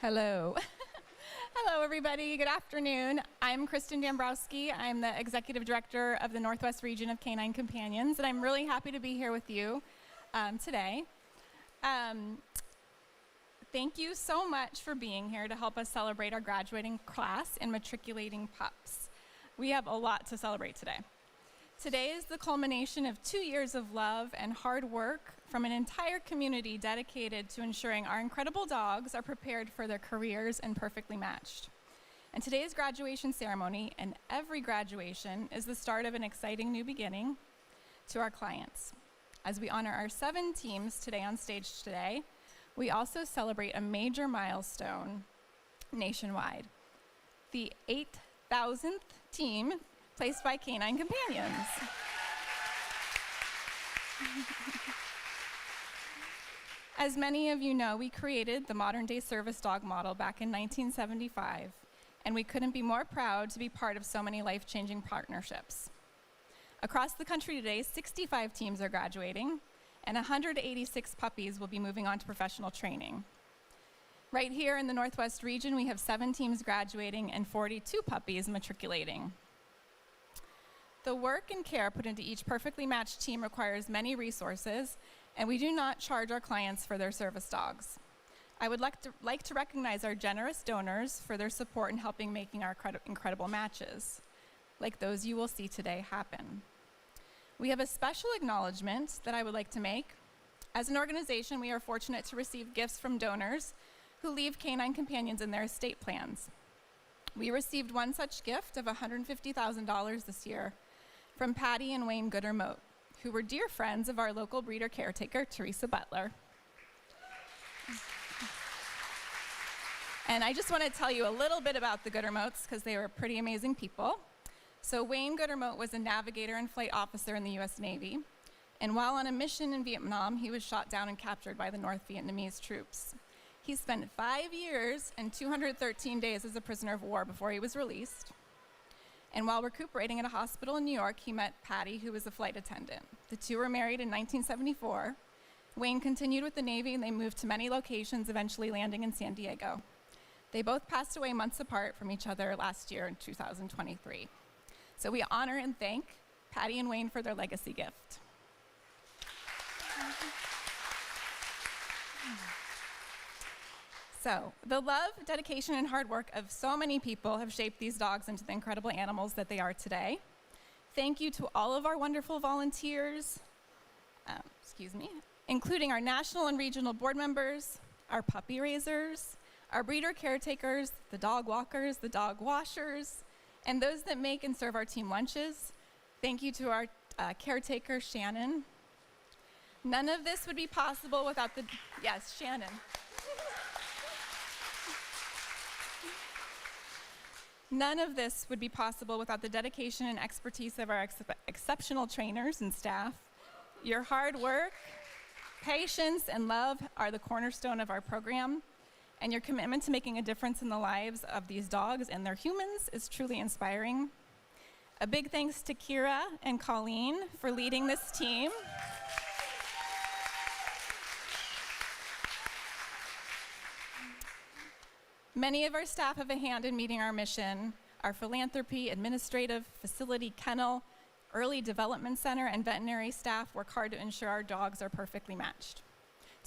Hello. Hello, everybody. Good afternoon. I'm Kristen Dombrowski. I'm the Executive Director of the Northwest Region of Canine Companions, and I'm really happy to be here with you today. Thank you so much for being here to help us celebrate our graduating class and matriculating pups. We have a lot to celebrate today. Today is the culmination of 2 years of love and hard work from an entire community dedicated to ensuring our incredible dogs are prepared for their careers and perfectly matched. And today's graduation ceremony, and every graduation, is the start of an exciting new beginning to our clients. As we honor our 7 teams today on stage today, we also celebrate a major milestone nationwide, the 8,000th team placed by Canine Companions. As many of you know, we created the modern-day service dog model back in 1975, and we couldn't be more proud to be part of so many life-changing partnerships. Across the country today, 65 teams are graduating, and 186 puppies will be moving on to professional training. Right here in the Northwest region, we have 7 teams graduating and 42 puppies matriculating. The work and care put into each perfectly matched team requires many resources, and we do not charge our clients for their service dogs. I would like to recognize our generous donors for their support in helping making our incredible matches, like those you will see today happen. We have a special acknowledgement that I would like to make. As an organization, we are fortunate to receive gifts from donors who leave Canine Companions in their estate plans. We received one such gift of $150,000 this year from Patty and Wayne Gooder-Moat, who were dear friends of our local breeder caretaker, Teresa Butler. And I just want to tell you a little bit about the Gooder-Moats because they were pretty amazing people. So Wayne Gooder-Moat was a navigator and flight officer in the US Navy. And while on a mission in Vietnam, he was shot down and captured by the North Vietnamese troops. He spent 5 years and 213 days as a prisoner of war before he was released. And while recuperating at a hospital in New York, he met Patty, who was a flight attendant. The two were married in 1974. Wayne continued with the Navy, and they moved to many locations, eventually landing in San Diego. They both passed away months apart from each other last year in 2023. So we honor and thank Patty and Wayne for their legacy gift. So, the love, dedication, and hard work of so many people have shaped these dogs into the incredible animals that they are today. Thank you to all of our wonderful volunteers, including our national and regional board members, our puppy raisers, our breeder caretakers, the dog walkers, the dog washers, and those that make and serve our team lunches. Thank you to our caretaker, Shannon. None of this would be possible without Shannon. None of this would be possible without the dedication and expertise of our exceptional trainers and staff. Your hard work, patience, and love are the cornerstone of our program, and your commitment to making a difference in the lives of these dogs and their humans is truly inspiring. A big thanks to Kira and Colleen for leading this team. Many of our staff have a hand in meeting our mission. Our philanthropy, administrative, facility, kennel, early development center, and veterinary staff work hard to ensure our dogs are perfectly matched.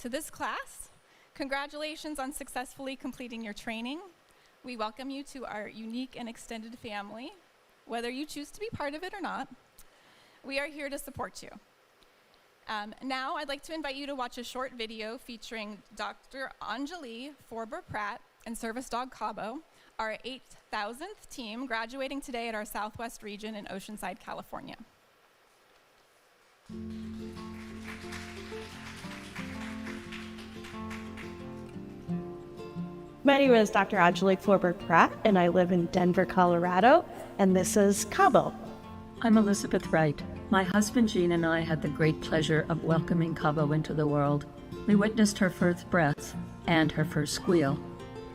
To this class, congratulations on successfully completing your training. We welcome you to our unique and extended family, whether you choose to be part of it or not. We are here to support you. Now, I'd like to invite you to watch a short video featuring Dr. Anjali Forber-Pratt and Service Dog Cabo, our 8,000th team graduating today at our Southwest region in Oceanside, California. My name is Dr. Anjali Forber-Pratt, and I live in Denver, Colorado, and this is Cabo. I'm Elizabeth Wright. My husband Gene and I had the great pleasure of welcoming Cabo into the world. We witnessed her first breath and her first squeal.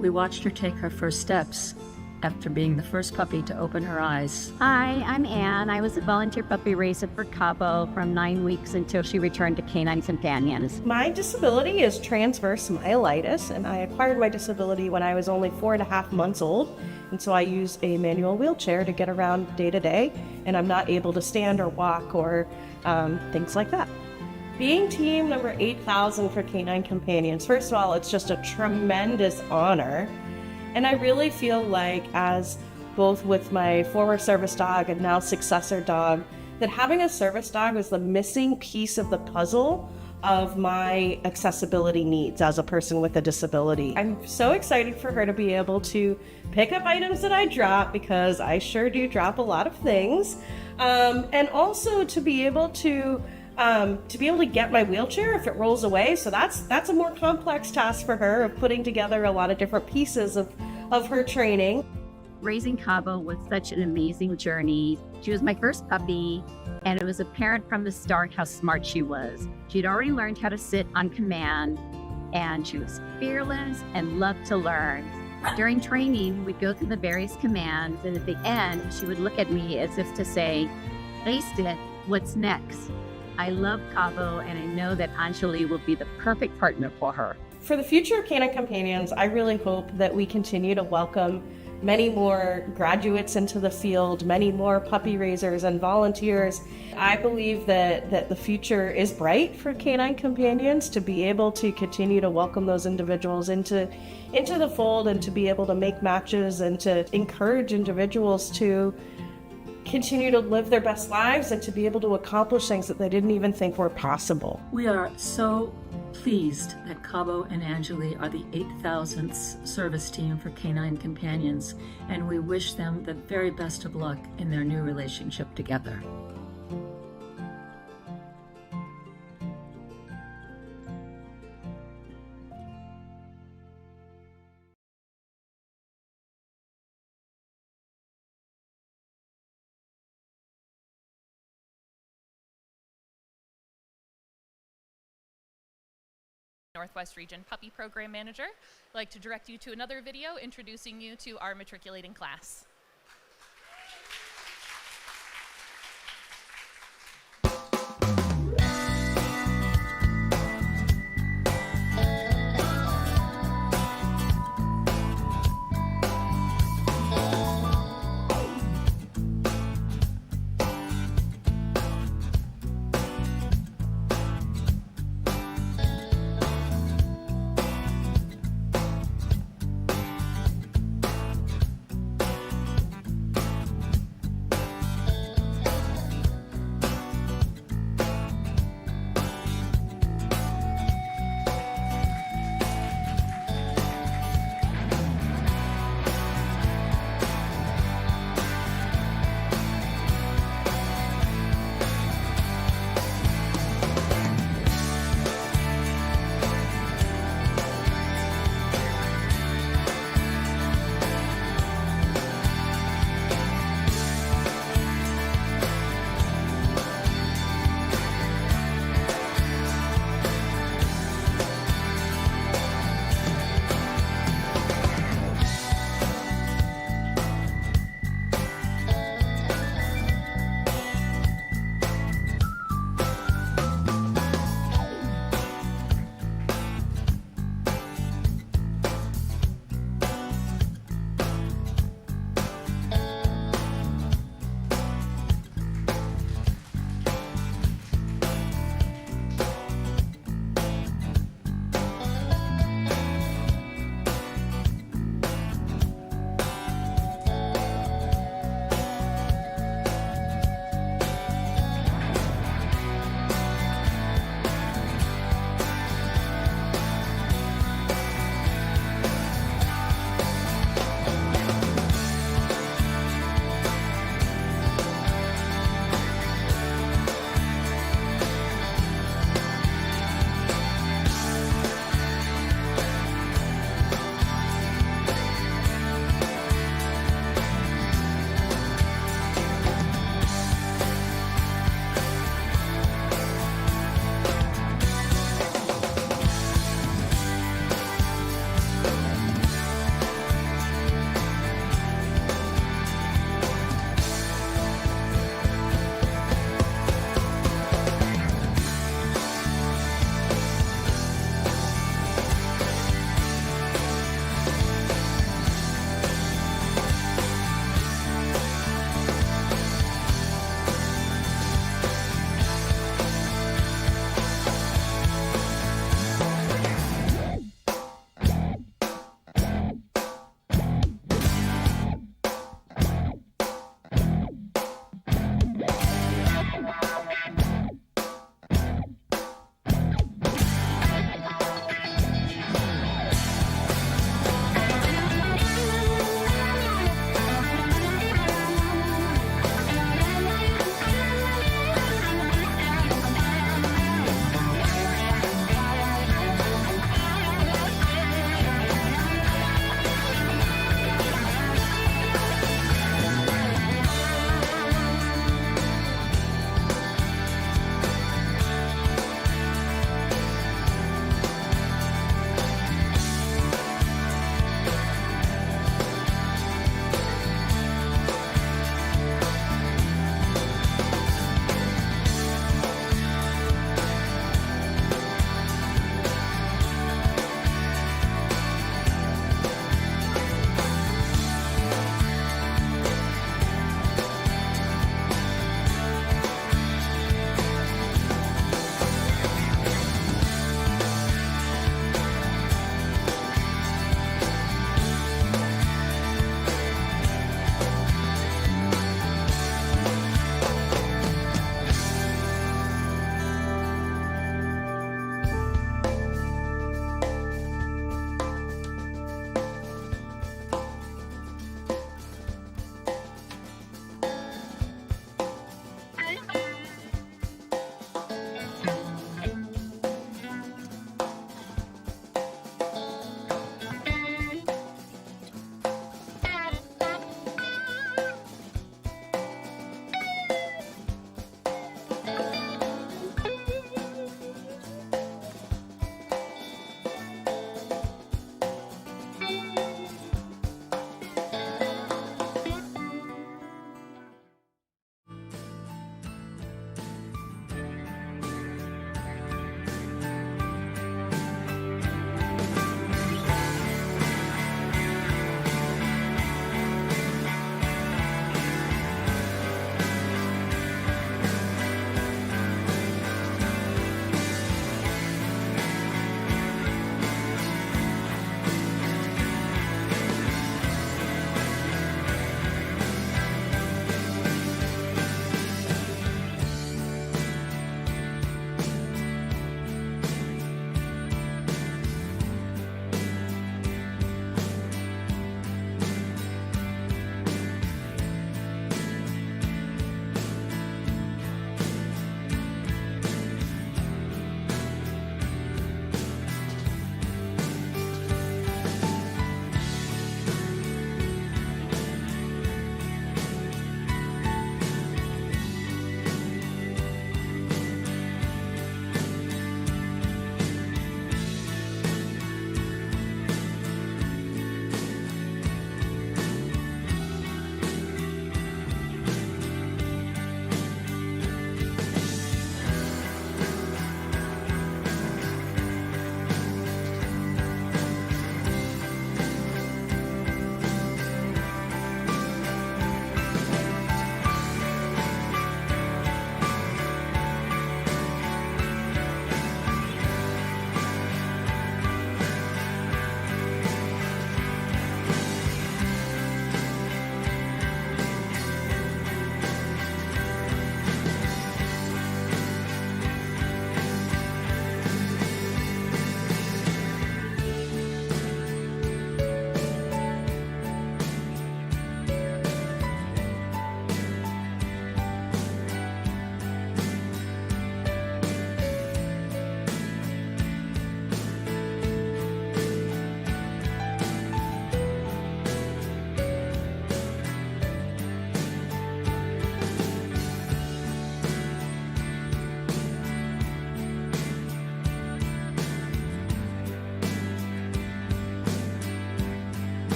We watched her take her first steps after being the first puppy to open her eyes. Hi, I'm Anne. I was a volunteer puppy raiser for Cabo from 9 weeks until she returned to Canine Companions. My disability is transverse myelitis, and I acquired my disability when I was only 4.5 months old. And so I use a manual wheelchair to get around day to day, and I'm not able to stand or walk or things like that. Being team number 8,000 for Canine Companions, first of all, it's just a tremendous honor. And I really feel like, as both with my former service dog and now successor dog, that having a service dog was the missing piece of the puzzle of my accessibility needs as a person with a disability. I'm so excited for her to be able to pick up items that I drop, because I sure do drop a lot of things, and also to be able to get my wheelchair if it rolls away. So that's a more complex task for her, of putting together a lot of different pieces of her training. Raising Cabo was such an amazing journey. She was my first puppy, and it was apparent from the start how smart she was. She'd already learned how to sit on command, and she was fearless and loved to learn. During training, we'd go through the various commands, and at the end, she would look at me as if to say, "Aced it, what's next?" I love Cabo, and I know that Anjali will be the perfect partner for her. For the future of Canine Companions, I really hope that we continue to welcome many more graduates into the field, many more puppy raisers and volunteers. I believe that the future is bright for Canine Companions, to be able to continue to welcome those individuals into the fold, and to be able to make matches and to encourage individuals to continue to live their best lives and to be able to accomplish things that they didn't even think were possible. We are so pleased that Cabo and Anjali are the 8,000th service team for Canine Companions, and we wish them the very best of luck in their new relationship together. Northwest Region Puppy Program Manager. I'd like to direct you to another video introducing you to our matriculating class.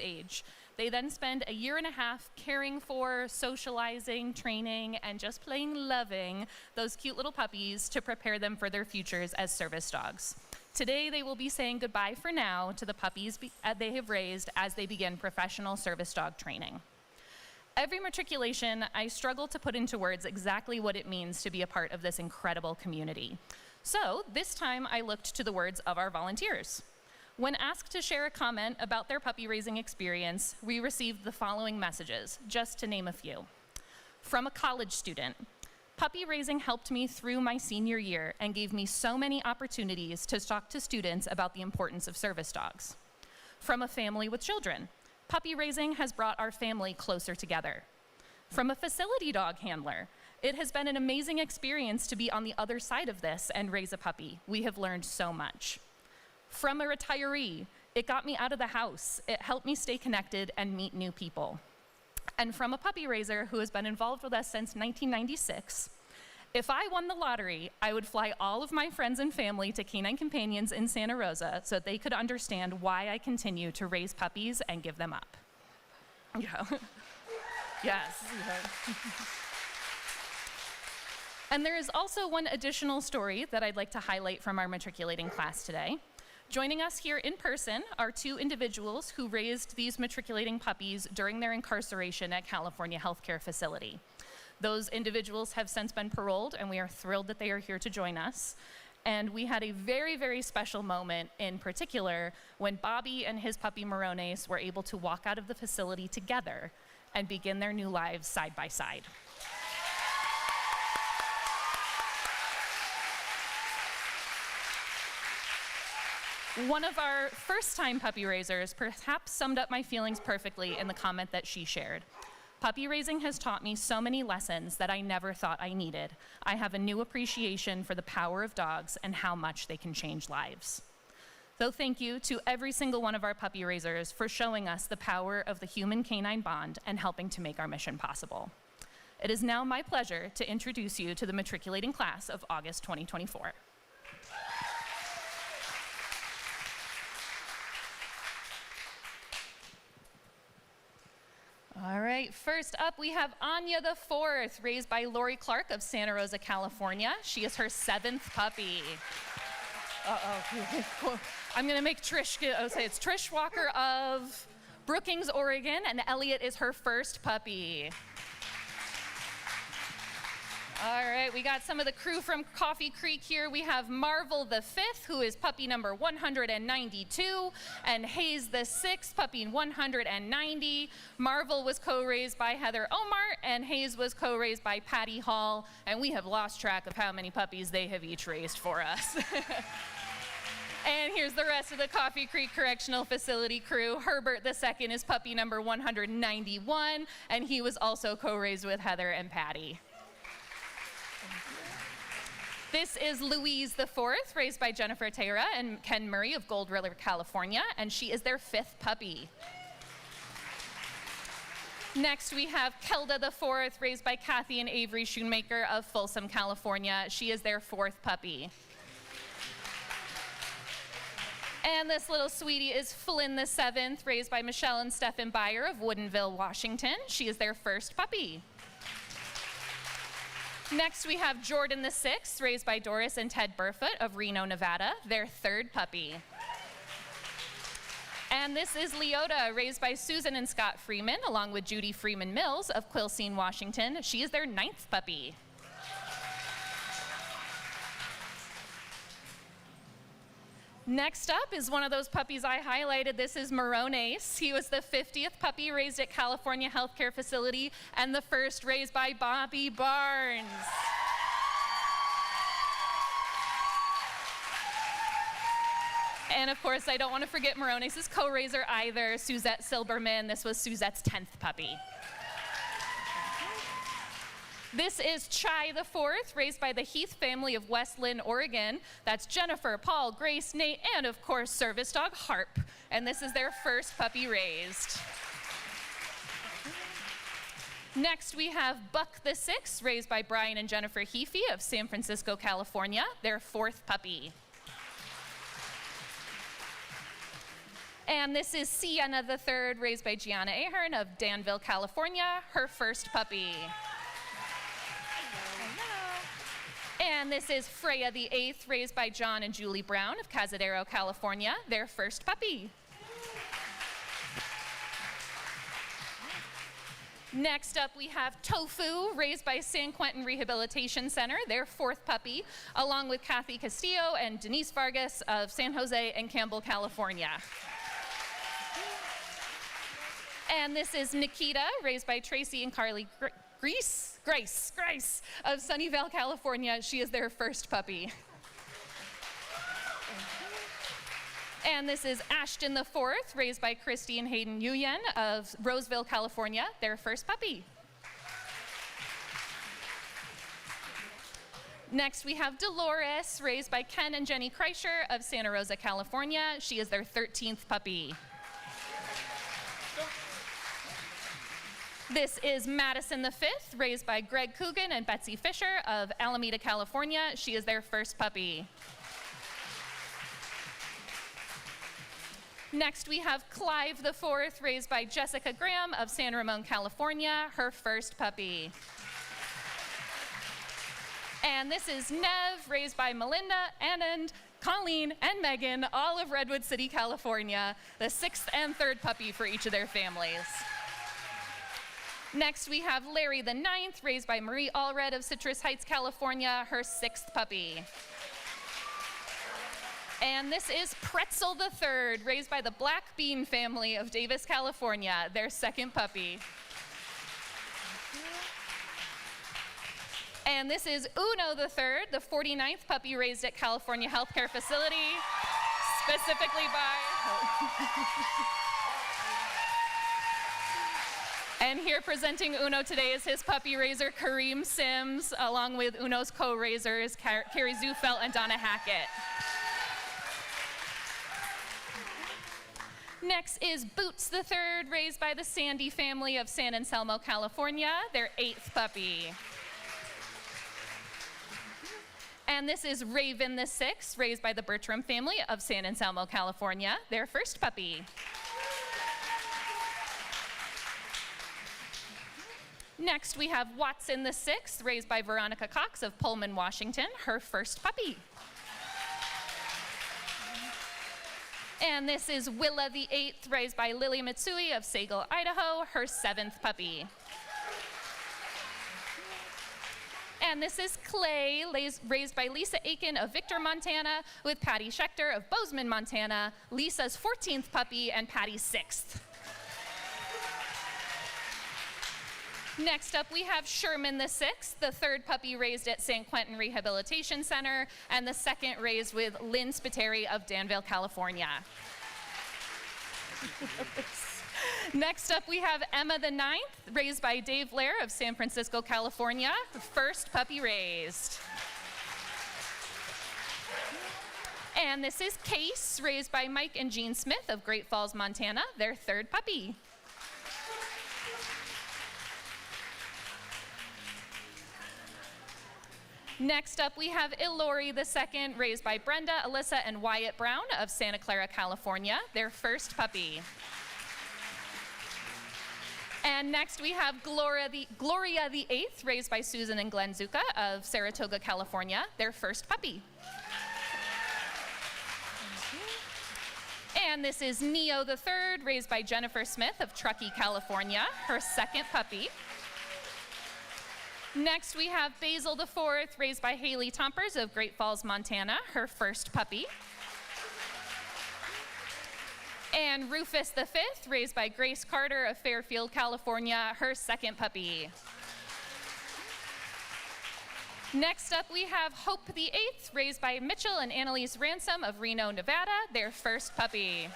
age. They then spend a year and a half caring for, socializing, training, and just plain loving those cute little puppies to prepare them for their futures as service dogs. Today, they will be saying goodbye for now to the puppies they have raised as they begin professional service dog training. Every matriculation, I struggle to put into words exactly what it means to be a part of this incredible community. So this time, I looked to the words of our volunteers. When asked to share a comment about their puppy raising experience, we received the following messages, just to name a few. From a college student, puppy raising helped me through my senior year and gave me so many opportunities to talk to students about the importance of service dogs. From a family with children, puppy raising has brought our family closer together. From a facility dog handler, it has been an amazing experience to be on the other side of this and raise a puppy. We have learned so much. From a retiree, it got me out of the house. It helped me stay connected and meet new people. And from a puppy raiser who has been involved with us since 1996, if I won the lottery, I would fly all of my friends and family to Canine Companions in Santa Rosa so that they could understand why I continue to raise puppies and give them up. Yeah. Yes. And there is also one additional story that I'd like to highlight from our matriculating class today. Joining us here in person are two individuals who raised these matriculating puppies during their incarceration at California Healthcare Facility. Those individuals have since been paroled, and we are thrilled that they are here to join us. And we had a very, very special moment in particular when Bobby and his puppy Morones were able to walk out of the facility together and begin their new lives side by side. One of our first-time puppy raisers perhaps summed up my feelings perfectly in the comment that she shared. Puppy raising has taught me so many lessons that I never thought I needed. I have a new appreciation for the power of dogs and how much they can change lives. So thank you to every single one of our puppy raisers for showing us the power of the human-canine bond and helping to make our mission possible. It is now my pleasure to introduce you to the matriculating class of August 2024. All right, first up we have Anya the Fourth, raised by Lori Clark of Santa Rosa, California. She is her 7th puppy. I'm gonna make Trish, say it's Trish Walker of Brookings, Oregon, and Elliot is her first puppy. All right, we got some of the crew from Coffee Creek here. We have Marvel the Fifth, who is puppy number 192, and Hayes the Sixth, puppy 190. Marvel was co-raised by Heather Omar, and Hayes was co-raised by Patty Hall, and we have lost track of how many puppies they have each raised for us. And here's the rest of the Coffee Creek Correctional Facility crew. Herbert II is puppy number 191, and he was also co-raised with Heather and Patty. This is Louise the Fourth, raised by Jennifer Tara and Ken Murray of Gold River, California, and she is their 5th puppy. Next, we have Kelda the Fourth, raised by Kathy and Avery Schoonmaker of Folsom, California. She is their 4th puppy. And this little sweetie is Flynn the Seventh, raised by Michelle and Stephen Byer of Woodinville, Washington. She is their 1st puppy. Next, we have Jordan the Sixth, raised by Doris and Ted Burfoot of Reno, Nevada, their 3rd puppy. And this is Leota, raised by Susan and Scott Freeman, along with Judy Freeman Mills of Quilcene, Washington. She is their 9th puppy. Next up is one of those puppies I highlighted. This is Morones. He was the 50th puppy raised at California Healthcare Facility and the first raised by Bobby Barnes. And of course, I don't want to forget Morones' co-raiser either, Suzette Silberman. This was Suzette's 10th puppy. This is Chai the Fourth, raised by the Heath family of West Lynn, Oregon. That's Jennifer, Paul, Grace, Nate, and of course, service dog Harp. And this is their 1st puppy raised. Next, we have Buck the Sixth, raised by Brian and Jennifer Heafy of San Francisco, California, their 4th puppy. And this is Sienna the third, raised by Gianna Ahern of Danville, California, her first puppy. And this is Freya the eighth, raised by John and Julie Brown of Cazadero, California, their first puppy. Next up, we have Tofu, raised by San Quentin Rehabilitation Center, their fourth puppy, along with Kathy Castillo and Denise Vargas of San Jose and Campbell, California. And this is Nikita, raised by Tracy and Carly Grace of Sunnyvale, California. She is their first puppy. And this is Ashton the fourth, raised by Christy and Hayden Nguyen of Roseville, California, their first puppy. Next, we have Dolores, raised by Ken and Jenny Kreischer of Santa Rosa, California. She is their 13th puppy. This is Madison the fifth, raised by Greg Coogan and Betsy Fisher of Alameda, California. She is their first puppy. Next, we have Clive the fourth, raised by Jessica Graham of San Ramon, California, her first puppy. And this is Nev, raised by Melinda, Anand, Colleen, and Megan, all of Redwood City, California, the sixth and third puppy for each of their families. Next, we have Larry the ninth, raised by Marie Allred of Citrus Heights, California, her sixth puppy. And this is Pretzel the third, raised by the Black Bean family of Davis, California, their second puppy. And this is Uno the third, the 49th puppy raised at California Healthcare Facility, specifically by... And here presenting Uno today is his puppy raiser, Kareem Sims, along with Uno's co-raisers, Carrie Zufelt and Donna Hackett. Next is Boots the third, raised by the Sandy family of San Anselmo, California, their eighth puppy. And this is Raven the sixth, raised by the Bertram family of San Anselmo, California, their first puppy. Next, we have Watson the sixth, raised by Veronica Cox of Pullman, Washington, her first puppy. And this is Willa the eighth, raised by Lily Mitsui of Sagal, Idaho, her seventh puppy. And this is Clay, raised by Lisa Aiken of Victor, Montana, with Patty Schechter of Bozeman, Montana, Lisa's 14th puppy and Patty's sixth. Next up, we have Sherman the sixth, the third puppy raised at San Quentin Rehabilitation Center, and the second raised with Lynn Spiteri of Danville, California. Next up, we have Emma the ninth, raised by Dave Blair of San Francisco, California, first puppy raised. And this is Case, raised by Mike and Jean Smith of Great Falls, Montana, their third puppy. Next up, we have Ilori the second, raised by Brenda, Alyssa, and Wyatt Brown of Santa Clara, California, their first puppy. And next we have Gloria the eighth, raised by Susan and Glenn Zuka of Saratoga, California, their first puppy. And this is Neo the third, raised by Jennifer Smith of Truckee, California, her second puppy. Next, we have Basil the fourth, raised by Haley Tompers of Great Falls, Montana, her first puppy. And Rufus the fifth, raised by Grace Carter of Fairfield, California, her second puppy. Next up, we have Hope the eighth, raised by Mitchell and Annalise Ransom of Reno, Nevada, their first puppy.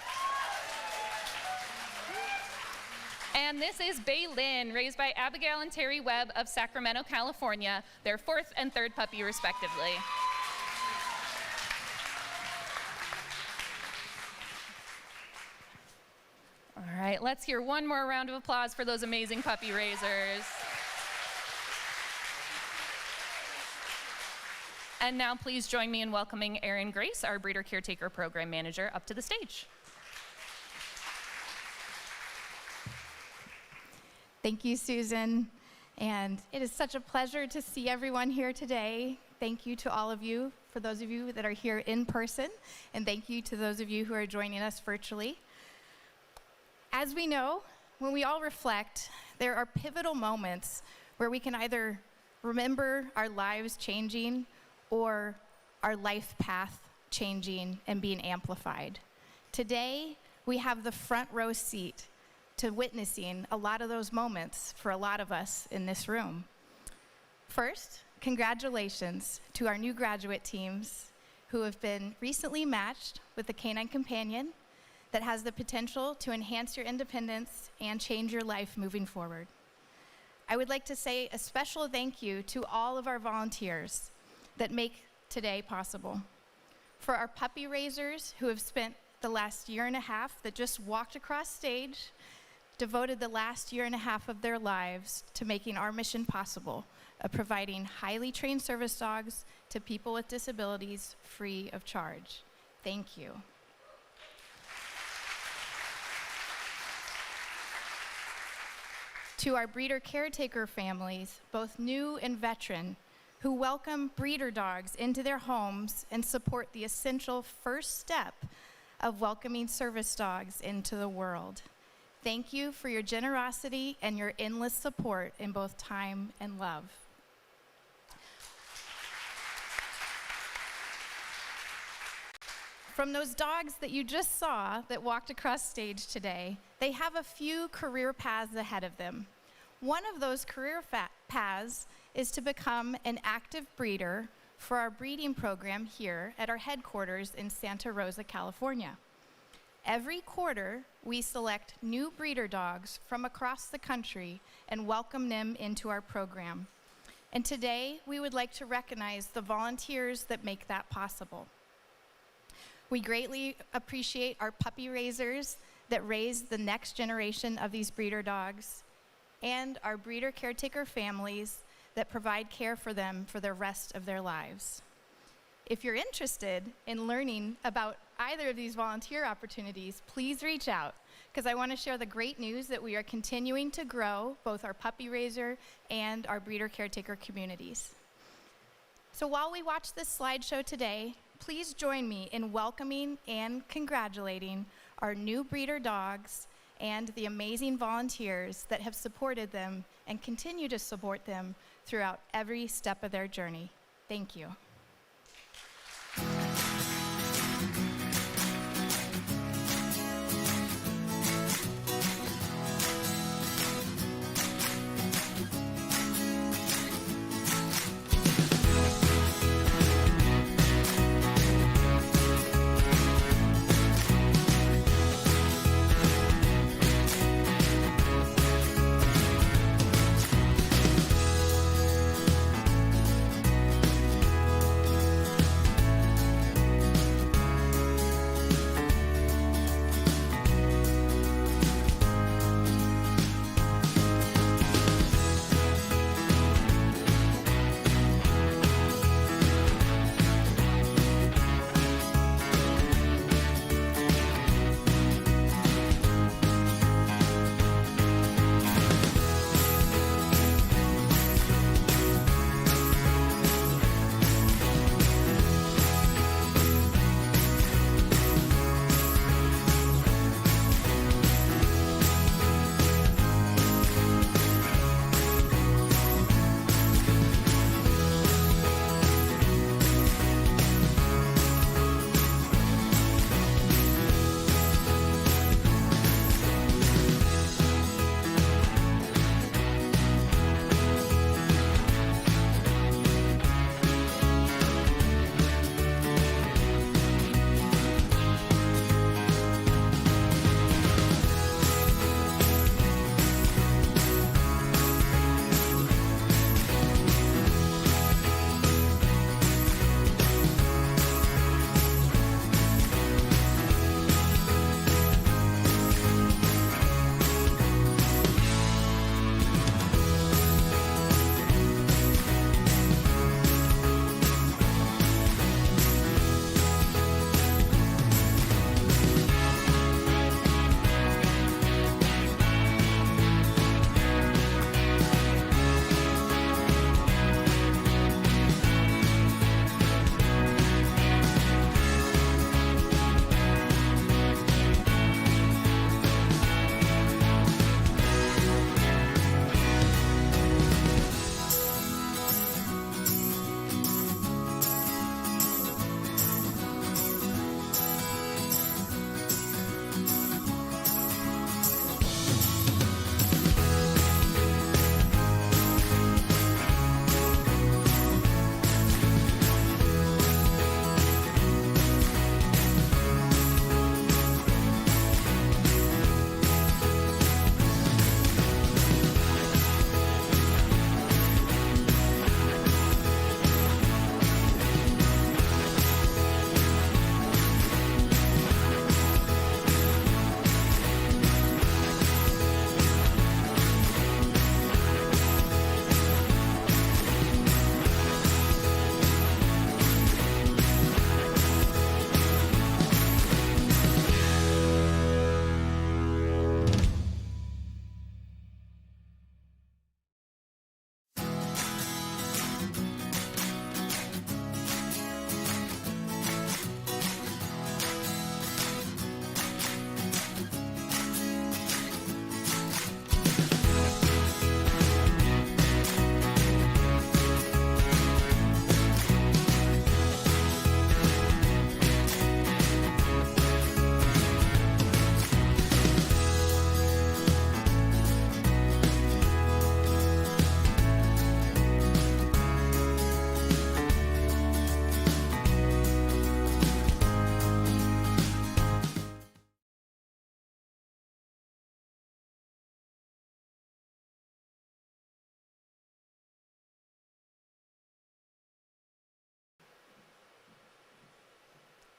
And this is Baylin, raised by Abigail and Terry Webb of Sacramento, California, their fourth and third puppy, respectively. All right, let's hear one more round of applause for those amazing puppy raisers. And now please join me in welcoming Erin Grace, our Breeder Caretaker Program Manager, up to the stage. Thank you, Susan. And it is such a pleasure to see everyone here today. Thank you to all of you, for those of you that are here in person, and thank you to those of you who are joining us virtually. As we know, when we all reflect, there are pivotal moments where we can either remember our lives changing or our life path changing and being amplified. Today, we have the front row seat to witnessing a lot of those moments for a lot of us in this room. First, congratulations to our new graduate teams who have been recently matched with the Canine Companion that has the potential to enhance your independence and change your life moving forward. I would like to say a special thank you to all of our volunteers that make today possible. For our puppy raisers who have spent the last year and a half that just walked across stage, devoted the last year and a half of their lives to making our mission possible of providing highly trained service dogs to people with disabilities free of charge. Thank you. To our breeder caretaker families, both new and veteran, who welcome breeder dogs into their homes and support the essential first step of welcoming service dogs into the world. Thank you for your generosity and your endless support in both time and love. From those dogs that you just saw that walked across stage today, they have a few career paths ahead of them. One of those career paths is to become an active breeder for our breeding program here at our headquarters in Santa Rosa, California. Every quarter, we select new breeder dogs from across the country and welcome them into our program. And today, we would like to recognize the volunteers that make that possible. We greatly appreciate our puppy raisers that raise the next generation of these breeder dogs, and our breeder caretaker families that provide care for them for the rest of their lives. If you're interested in learning about either of these volunteer opportunities, please reach out, because I want to share the great news that we are continuing to grow both our puppy raiser and our breeder caretaker communities. So while we watch this slideshow today, please join me in welcoming and congratulating our new breeder dogs and the amazing volunteers that have supported them and continue to support them throughout every step of their journey. Thank you.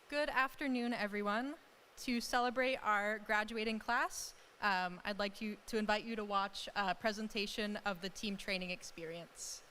Good afternoon, everyone. To celebrate our graduating class, I'd like to invite you to watch a presentation of the team training experience.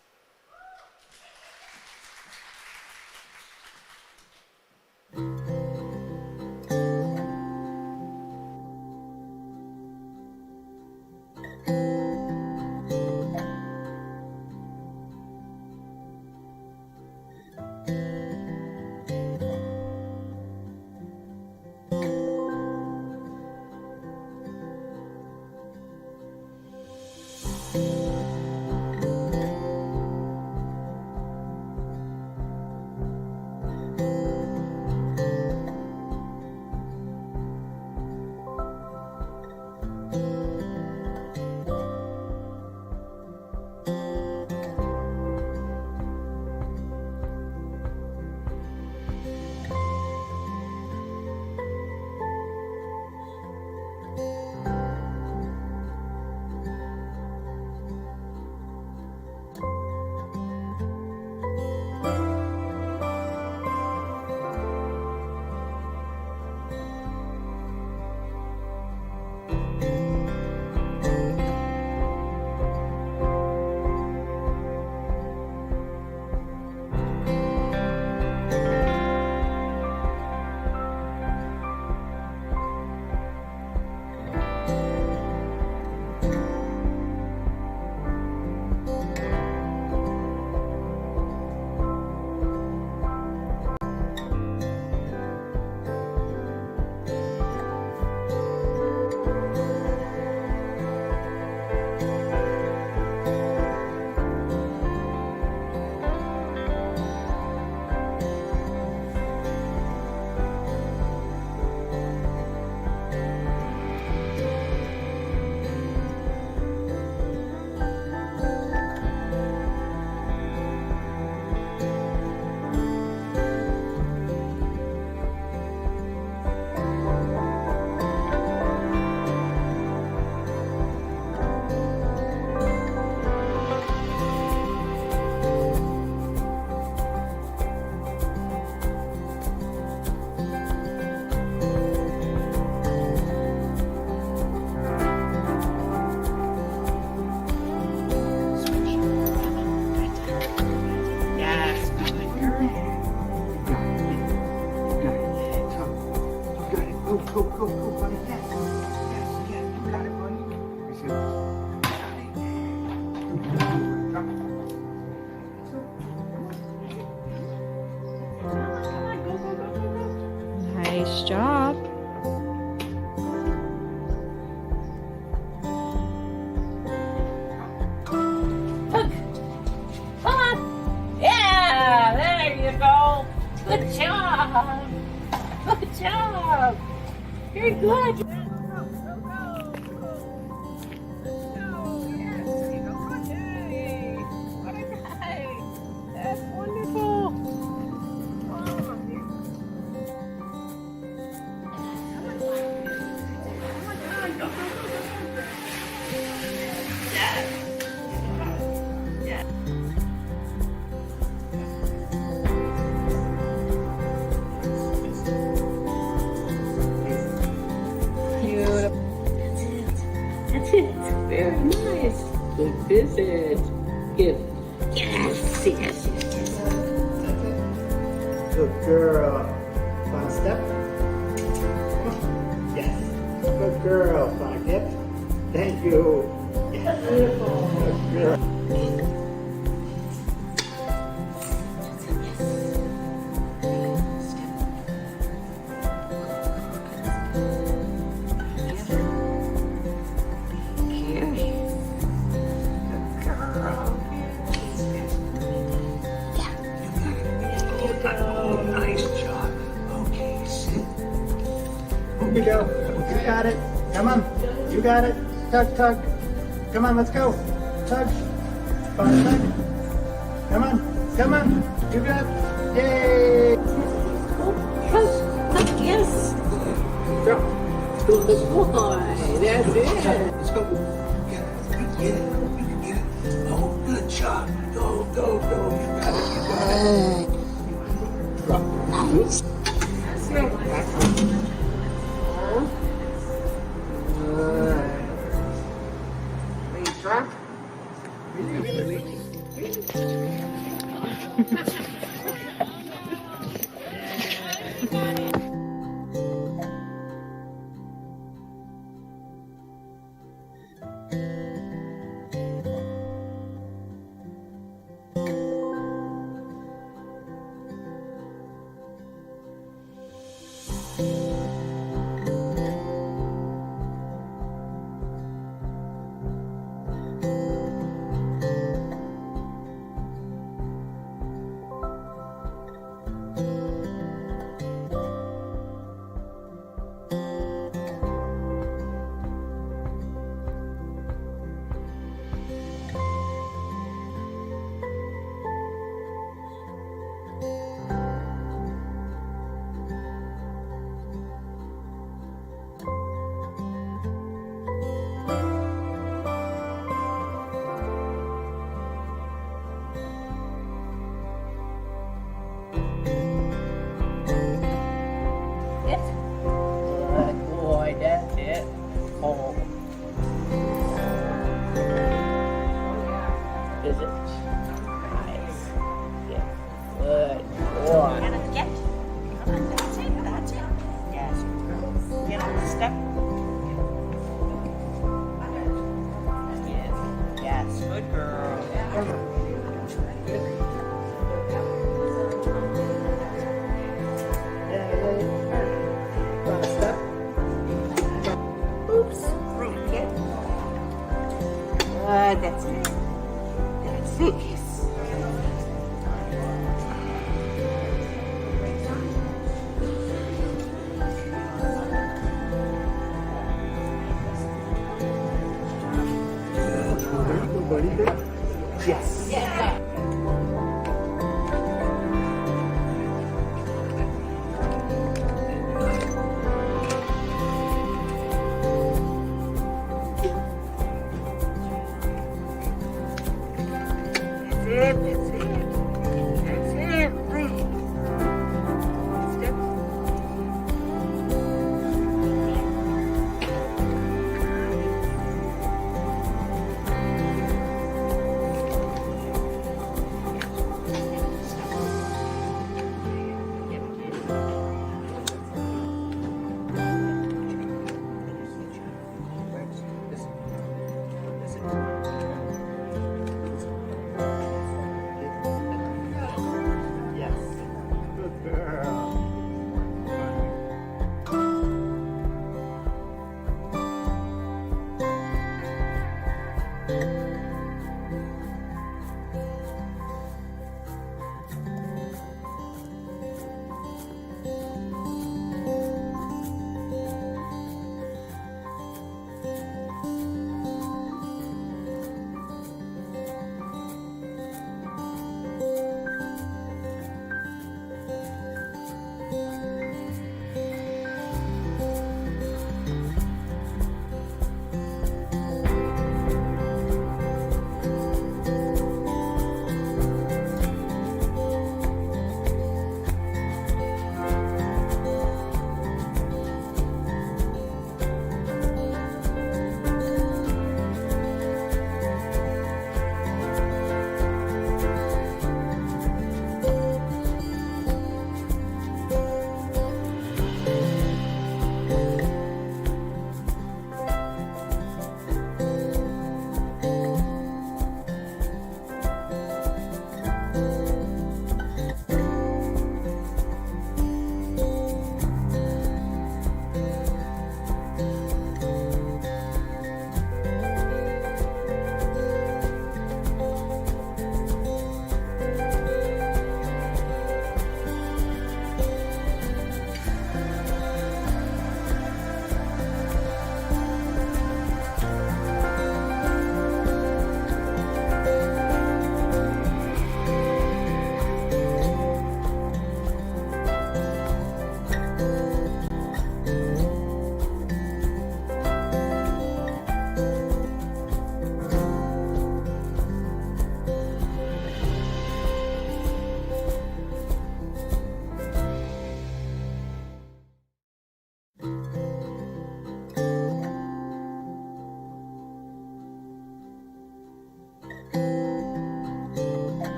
Nice job. Yeah, there you go. Good job. Good job. Very good. That's wonderful. That's it. Very nice. Good visit. Good. Yes, yes, yes. Good girl. Fun step. Yes. Good girl. Fun hip. Thank you. Yes. Beautiful. Good girl. Nice job. Okay, sit. Here you go. You got it. Come on. You got it. Tug, tug. Come on, let's go. Tug. Fun tug. Come on. Come on. You got it. Yay. Yes. Go. Good boy. That's it. Let's go. Get it. We can get it. We can get it. Oh, good job. Go, go, go. You got it. You got it. Nice. it. That's it. Good. Lisa. Good boy, that's it. Oh. Is it? Nice. Yeah. Good boy. And get. Come on, that's it, that's it. Yes. Get on the step. Yes, yes, good girl. Oops, right, get. That's it. That's it. Yes. Yes. That's it. That's it. Right. Step.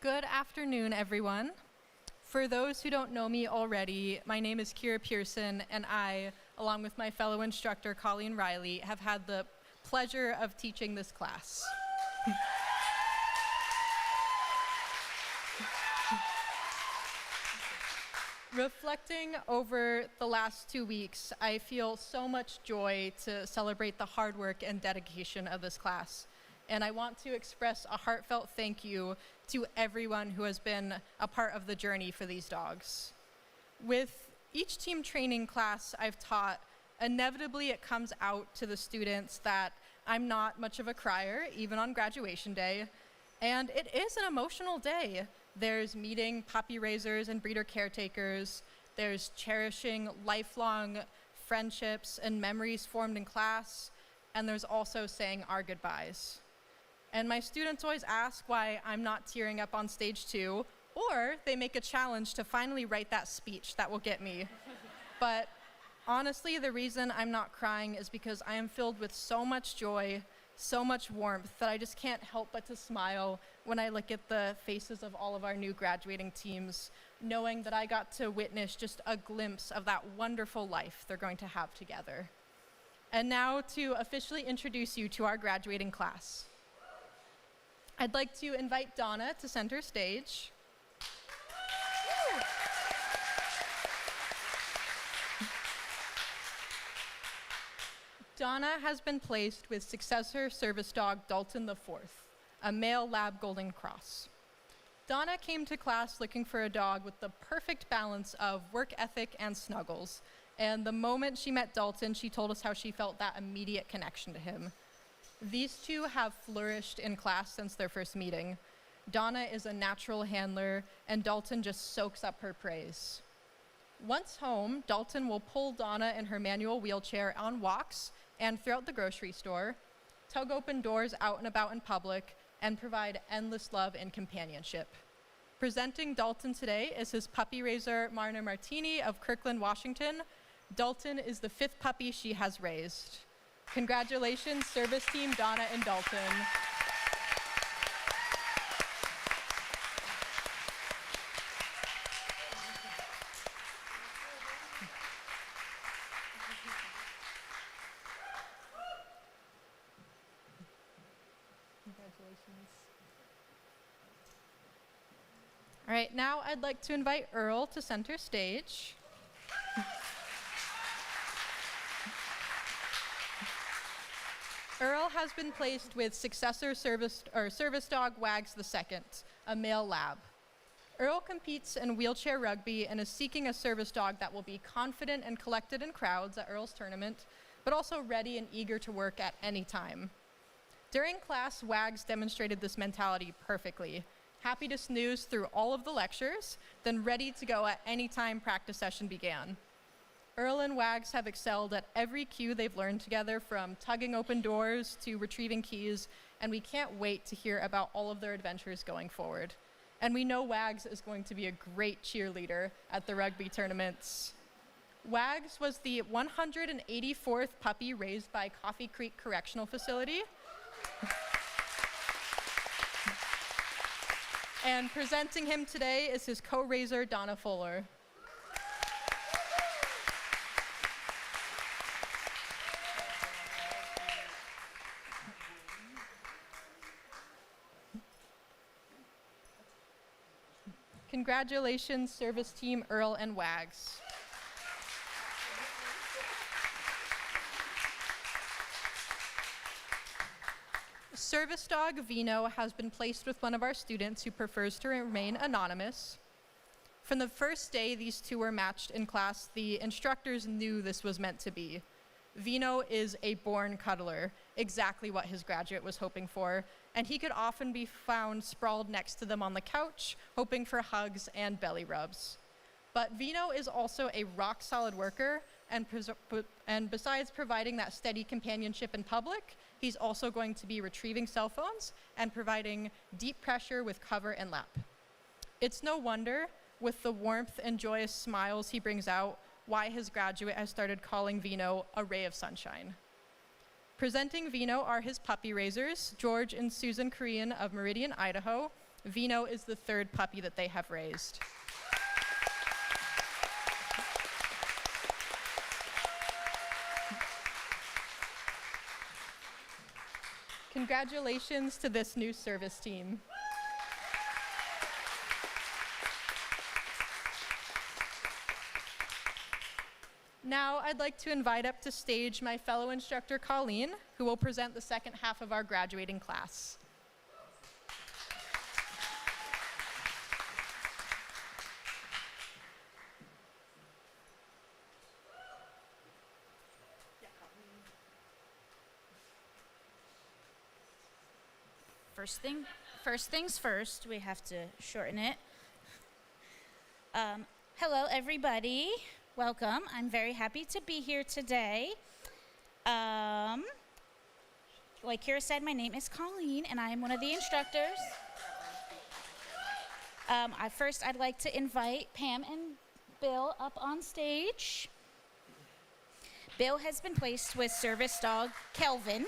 Good afternoon, everyone. For those who don't know me already, my name is Kira Pearson, and I, along with my fellow instructor, Colleen Riley, have had the pleasure of teaching this class. Reflecting over the last 2 weeks, I feel so much joy to celebrate the hard work and dedication of this class. And I want to express a heartfelt thank you to everyone who has been a part of the journey for these dogs. With each team training class I've taught, inevitably it comes out to the students that I'm not much of a crier, even on graduation day, and it is an emotional day. There's meeting puppy raisers and breeder caretakers, there's cherishing lifelong friendships and memories formed in class, and there's also saying our goodbyes. And my students always ask why I'm not tearing up on stage 2, or they make a challenge to finally write that speech that will get me. But honestly, the reason I'm not crying is because I am filled with so much joy, so much warmth, that I just can't help but to smile when I look at the faces of all of our new graduating teams, knowing that I got to witness just a glimpse of that wonderful life they're going to have together. And now to officially introduce you to our graduating class. I'd like to invite Donna to center stage. Donna has been placed with successor service dog Dalton IV, a male lab golden cross. Donna came to class looking for a dog with the perfect balance of work ethic and snuggles. And the moment she met Dalton, she told us how she felt that immediate connection to him. These two have flourished in class since their first meeting. Donna is a natural handler, and Dalton just soaks up her praise. Once home, Dalton will pull Donna in her manual wheelchair on walks and throughout the grocery store, tug open doors out and about in public, and provide endless love and companionship. Presenting Dalton today is his puppy raiser, Marna Martini of Kirkland, Washington. Dalton is the 5th puppy she has raised. Congratulations, service team Donna and Dalton. Congratulations. All right, now I'd like to invite Earl to center stage. Earl has been placed with successor service dog Wags II, a male lab. Earl competes in wheelchair rugby and is seeking a service dog that will be confident and collected in crowds at Earl's tournament, but also ready and eager to work at any time. During class, Wags demonstrated this mentality perfectly, happy to snooze through all of the lectures, then ready to go at any time practice session began. Earl and Wags have excelled at every cue they've learned together, from tugging open doors to retrieving keys, and we can't wait to hear about all of their adventures going forward. And we know Wags is going to be a great cheerleader at the rugby tournaments. Wags was the 184th puppy raised by Coffee Creek Correctional Facility. And presenting him today is his co-raiser, Donna Fuller. Congratulations, service team Earl and Wags. Service dog Vino has been placed with one of our students who prefers to remain anonymous. From the first day these two were matched in class, the instructors knew this was meant to be. Vino is a born cuddler, exactly what his graduate was hoping for, and he could often be found sprawled next to them on the couch, hoping for hugs and belly rubs. But Vino is also a rock-solid worker, and besides providing that steady companionship in public, he's also going to be retrieving cell phones and providing deep pressure with cover and lap. It's no wonder, with the warmth and joyous smiles he brings out, why his graduate has started calling Vino a ray of sunshine. Presenting Vino are his puppy raisers, George and Susan Korean of Meridian, Idaho, Vino is the third puppy that they have raised. Congratulations to this new service team. Now I'd like to invite up to stage my fellow instructor, Colleen, who will present the second half of our graduating class. First things first, we have to shorten it. Hello, everybody. Welcome. I'm very happy to be here today. Like Kira said, my name is Colleen, and I am one of the instructors. I'd like to invite Pam and Bill up on stage. Bill has been placed with service dog Kelvin,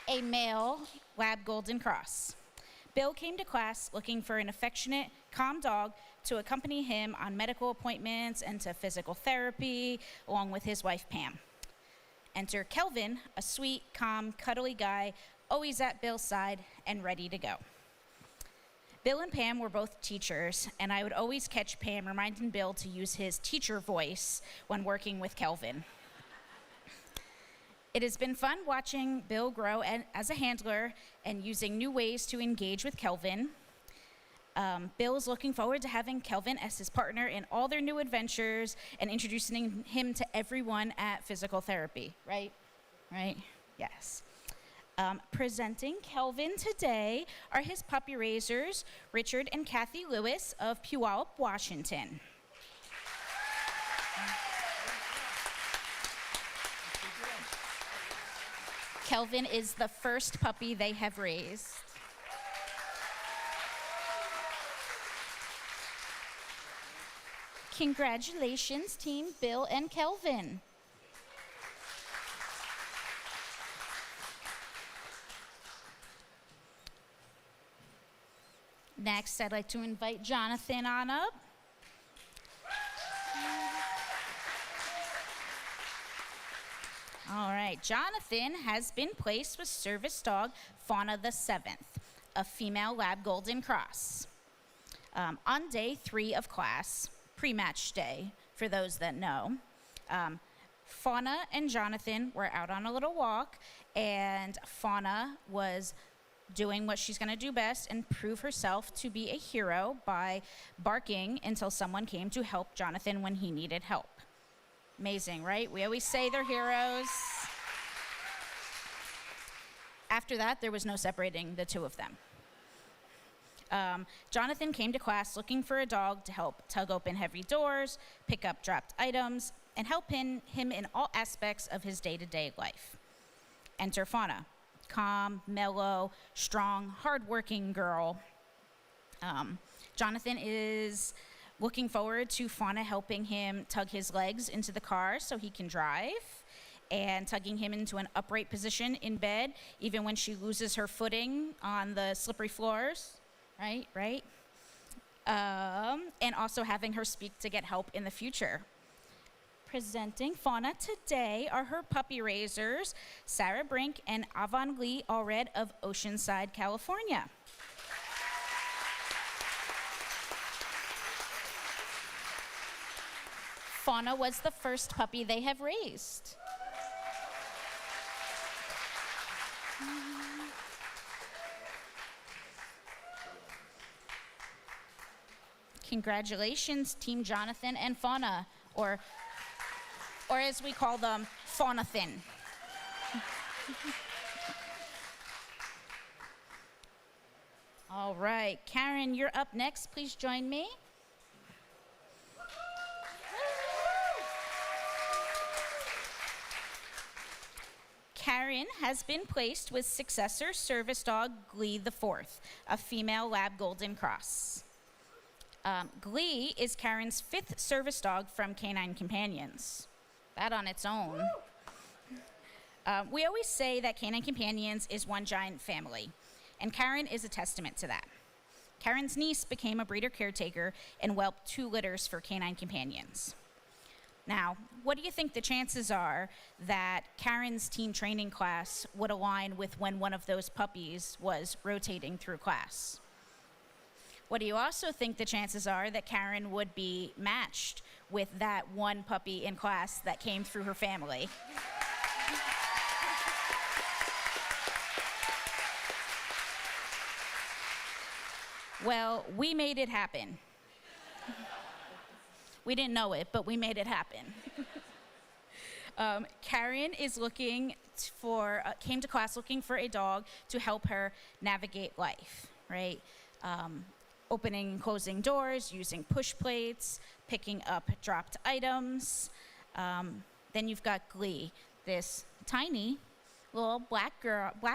a male Lab Golden Cross. Bill came to class looking for an affectionate, calm dog to accompany him on medical appointments and to physical therapy, along with his wife, Pam. Enter Kelvin, a sweet, calm, cuddly guy, always at Bill's side and ready to go. Bill and Pam were both teachers, and I would always catch Pam reminding Bill to use his teacher voice when working with Kelvin. It has been fun watching Bill grow as a handler and using new ways to engage with Kelvin. Bill is looking forward to having Kelvin as his partner in all their new adventures and introducing him to everyone at physical therapy, right? Right? Yes. Presenting Kelvin today are his puppy raisers, Richard and Kathy Lewis of Puyallup, Washington. Kelvin is the first puppy they have raised. Congratulations, Team Bill and Kelvin. Next, I'd like to invite Jonathan on up. All right, Jonathan has been placed with service dog Fauna the 7th, a female Lab Golden Cross. On day 3 of class, pre-match day, for those that know, Fauna and Jonathan were out on a little walk, and Fauna was doing what she's going to do best and prove herself to be a hero by barking until someone came to help Jonathan when he needed help. Amazing, right? We always say they're heroes. After that, there was no separating the two of them. Jonathan came to class looking for a dog to help tug open heavy doors, pick up dropped items, and help him in all aspects of his day-to-day life. Enter Fauna, calm, mellow, strong, hardworking girl. Jonathan is looking forward to Fauna helping him tug his legs into the car so he can drive, and tugging him into an upright position in bed, even when she loses her footing on the slippery floors, right? And also having her speak to get help in the future. Presenting Fauna today are her puppy raisers, Sarah Brink and Avon Lee Allred of Oceanside, California. Fauna was the first puppy they have raised. Congratulations, Team Jonathan and Fauna, or as we call them, Faunathin. All right, Karen, you're up next. Please join me. Karen has been placed with successor service dog Glee the 4th, a female Lab Golden Cross. Glee is Karen's 5th service dog from Canine Companions. That on its own. We always say that Canine Companions is one giant family, and Karen is a testament to that. Karen's niece became a breeder caretaker and whelped 2 litters for canine companions. Now, what do you think the chances are that Karen's teen training class would align with when one of those puppies was rotating through class? What do you also think the chances are that Karen would be matched with that one puppy in class that came through her family? Well, we made it happen. We didn't know it, but we made it happen. Karen is came to class looking for a dog to help her navigate life, right? Opening and closing doors, using push plates, picking up dropped items. Then you've got Glee, this tiny little black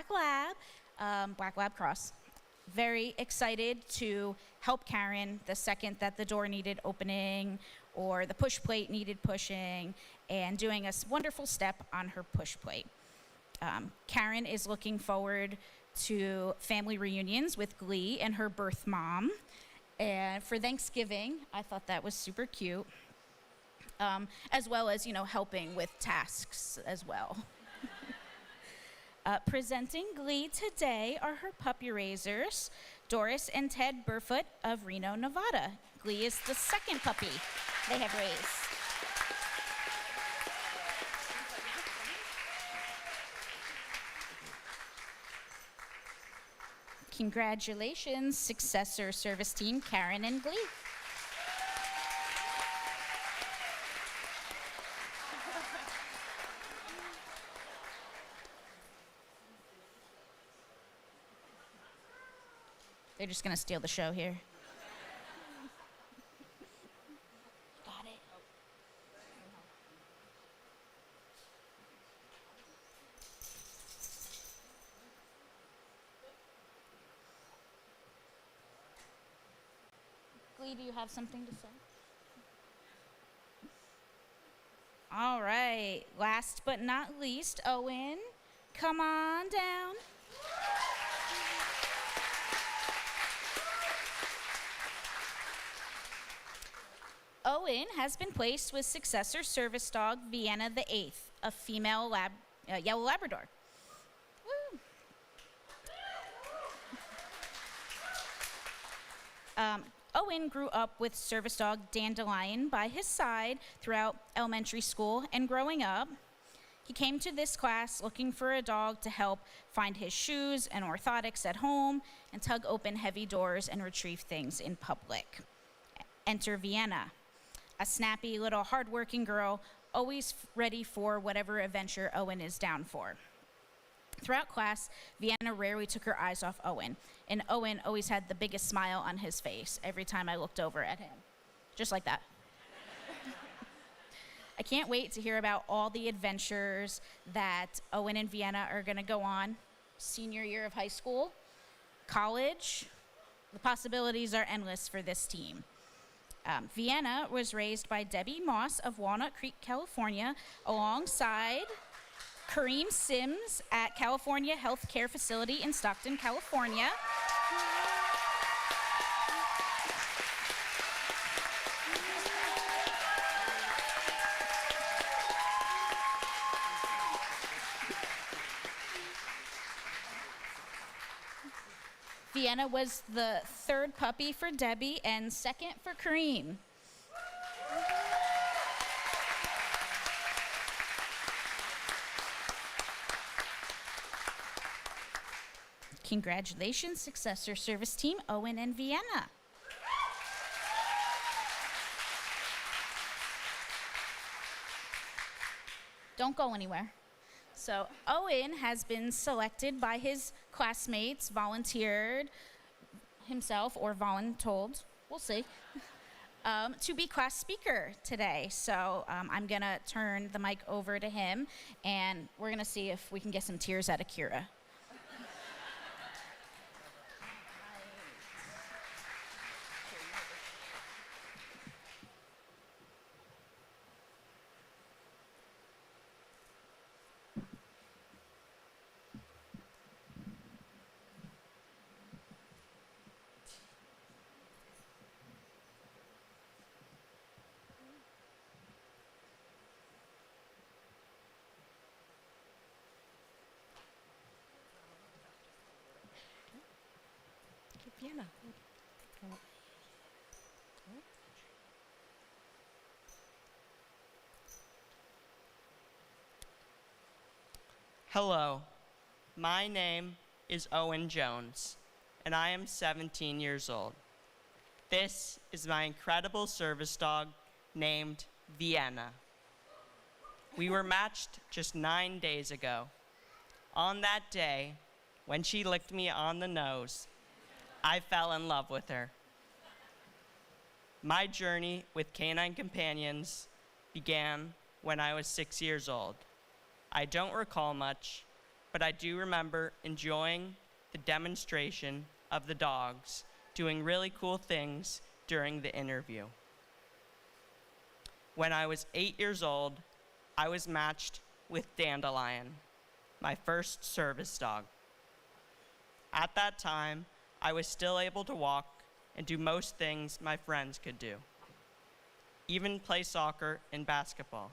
lab cross. Very excited to help Karen the second that the door needed opening or the push plate needed pushing, and doing a wonderful step on her push plate. Karen is looking forward to family reunions with Glee and her birth mom. And for Thanksgiving, I thought that was super cute, as well as, helping with tasks as well. Presenting Glee today are her puppy raisers, Doris and Ted Burfoot of Reno, Nevada. Glee is the second puppy they have raised. Congratulations, successor service team, Karen and Glee. They're just gonna steal the show here. Got it. Glee, do you have something to say? All right, last but not least, Owen, come on down. Owen has been placed with successor service dog Vienna the Eighth, a female yellow Labrador. Woo. Owen grew up with service dog Dandelion by his side throughout elementary school, and growing up, he came to this class looking for a dog to help find his shoes and orthotics at home and tug open heavy doors and retrieve things in public. Enter Vienna, a snappy little hardworking girl, always ready for whatever adventure Owen is down for. Throughout class, Vienna rarely took her eyes off Owen, and Owen always had the biggest smile on his face every time I looked over at him. Just like that. I can't wait to hear about all the adventures that Owen and Vienna are gonna go on. Senior year of high school, college, the possibilities are endless for this team. Vienna was raised by Debbie Moss of Walnut Creek, California, alongside Kareem Sims at California Health Care Facility in Stockton, California. Vienna was the third puppy for Debbie and second for Kareem. Congratulations, successor service team, Owen and Vienna. Don't go anywhere. So Owen has been selected by his classmates, volunteered himself or voluntold, we'll see, to be class speaker today. So I'm gonna turn the mic over to him, and we're gonna see if we can get some tears out of Kira. Vienna. Hello, my name is Owen Jones, and I am 17 years old. This is my incredible service dog named Vienna. We were matched just 9 days ago. On that day, when she licked me on the nose, I fell in love with her. My journey with canine companions began when I was 6 years old. I don't recall much, but I do remember enjoying the demonstration of the dogs doing really cool things during the interview. When I was 8 years old, I was matched with Dandelion, my first service dog. At that time, I was still able to walk and do most things my friends could do, even play soccer and basketball.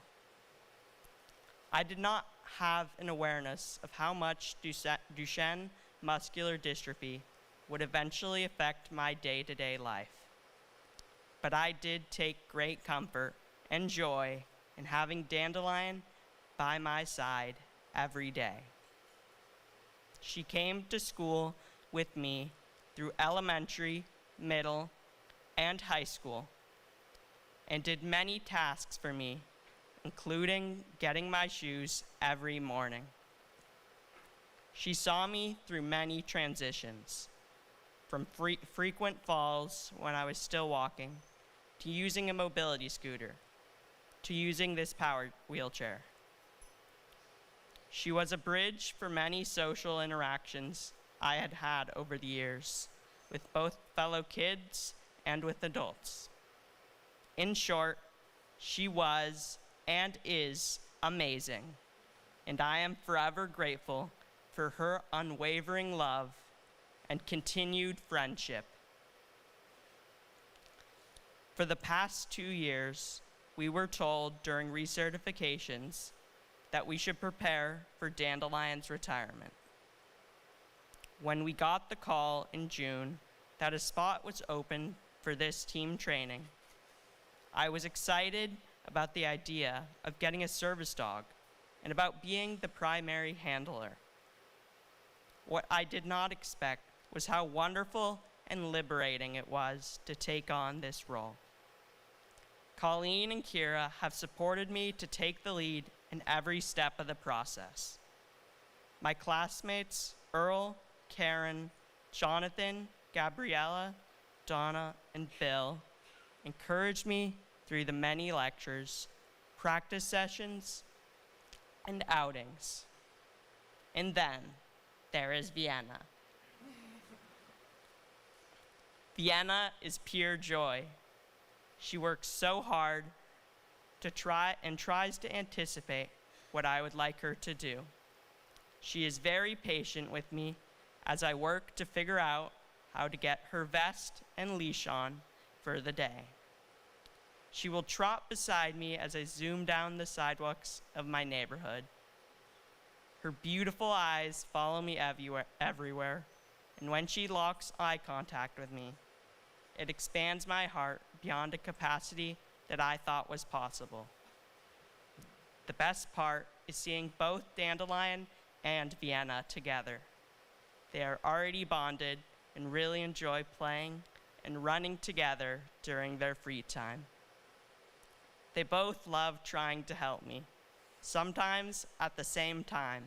I did not have an awareness of how much Duchenne muscular dystrophy would eventually affect my day-to-day life. But I did take great comfort and joy in having Dandelion by my side every day. She came to school with me through elementary, middle, and high school, and did many tasks for me, including getting my shoes every morning. She saw me through many transitions, from frequent falls when I was still walking, to using a mobility scooter, to using this powered wheelchair. She was a bridge for many social interactions I had had over the years, with both fellow kids and with adults. In short, she was and is amazing, and I am forever grateful for her unwavering love and continued friendship. For the past 2 years, we were told during recertifications that we should prepare for Dandelion's retirement. When we got the call in June that a spot was open for this team training, I was excited about the idea of getting a service dog and about being the primary handler. What I did not expect was how wonderful and liberating it was to take on this role. Colleen and Kira have supported me to take the lead in every step of the process. My classmates, Earl, Karen, Jonathan, Gabriella, Donna, and Bill, encouraged me through the many lectures, practice sessions, and outings. And then there is Vienna. Vienna is pure joy. She works so hard to tries to anticipate what I would like her to do. She is very patient with me as I work to figure out how to get her vest and leash on for the day. She will trot beside me as I zoom down the sidewalks of my neighborhood. Her beautiful eyes follow me everywhere, and when she locks eye contact with me, it expands my heart beyond a capacity that I thought was possible. The best part is seeing both Dandelion and Vienna together. They are already bonded and really enjoy playing and running together during their free time. They both love trying to help me, sometimes at the same time.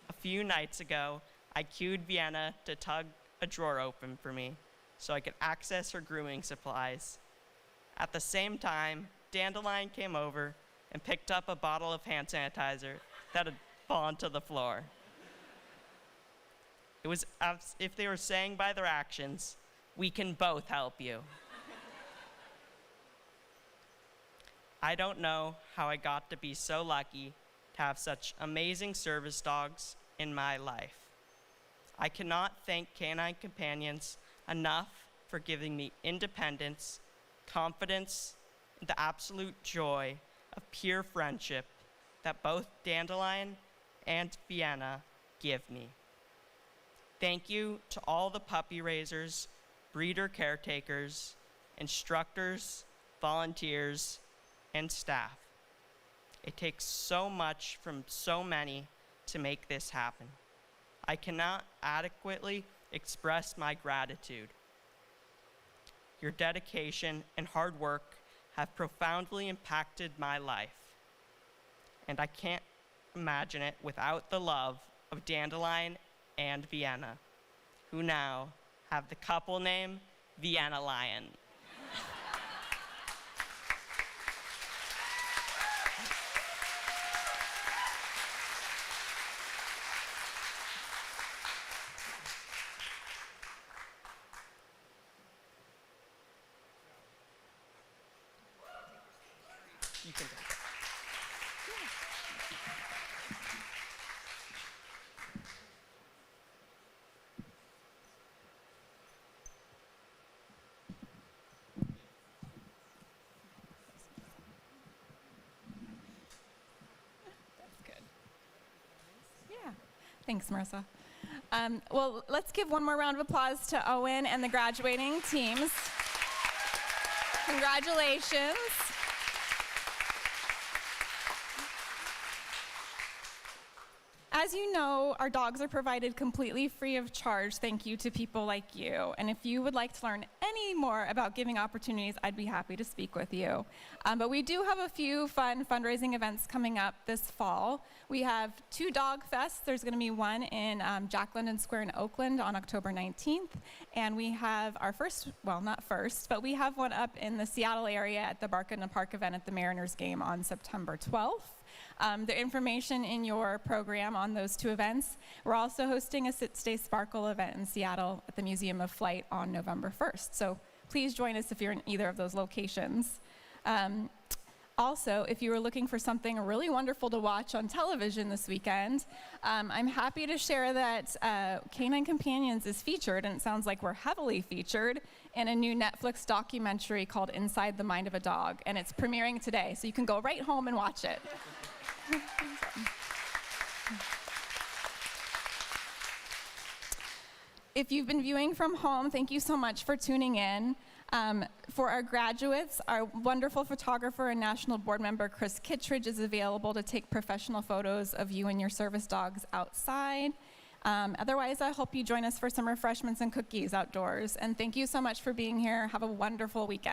A few nights ago, I cued Vienna to tug a drawer open for me so I could access her grooming supplies. At the same time, Dandelion came over and picked up a bottle of hand sanitizer that had fallen to the floor. It was as if they were saying by their actions, "We can both help you." I don't know how I got to be so lucky to have such amazing service dogs in my life. I cannot thank Canine Companions enough for giving me independence, confidence, and the absolute joy of pure friendship that both Dandelion and Vienna give me. Thank you to all the puppy raisers, breeder caretakers, instructors, volunteers, and staff. It takes so much from so many to make this happen. I cannot adequately express my gratitude. Your dedication and hard work have profoundly impacted my life, and I can't imagine it without the love of Dandelion and Vienna, who now have the couple name Vienna Lion. You can take it. Yeah. Thanks, Marissa. Well, let's give one more round of applause to Owen and the graduating teams. Congratulations. As you know, our dogs are provided completely free of charge, thank you to people like you. And if you would like to learn any more about giving opportunities, I'd be happy to speak with you. But we do have a few fun fundraising events coming up this fall. We have 2 dog fests. There's going to be one in Jack London Square in Oakland on October 19th. And we have our first, well, not first, but we have one up in the Seattle area at the Bark in the Park event at the Mariners game on September 12th. The information in your program on those 2 events. We're also hosting a Sit, Stay, Sparkle event in Seattle at the Museum of Flight on November 1st. So please join us if you're in either of those locations. Also, if you were looking for something really wonderful to watch on television this weekend, I'm happy to share that Canine Companions is featured, and it sounds like we're heavily featured, in a new Netflix documentary called Inside the Mind of a Dog, and it's premiering today, so you can go right home and watch it. If you've been viewing from home, thank you so much for tuning in. For our graduates, our wonderful photographer and national board member, Chris Kittredge, is available to take professional photos of you and your service dogs outside. Otherwise, I hope you join us for some refreshments and cookies outdoors. And thank you so much for being here. Have a wonderful weekend.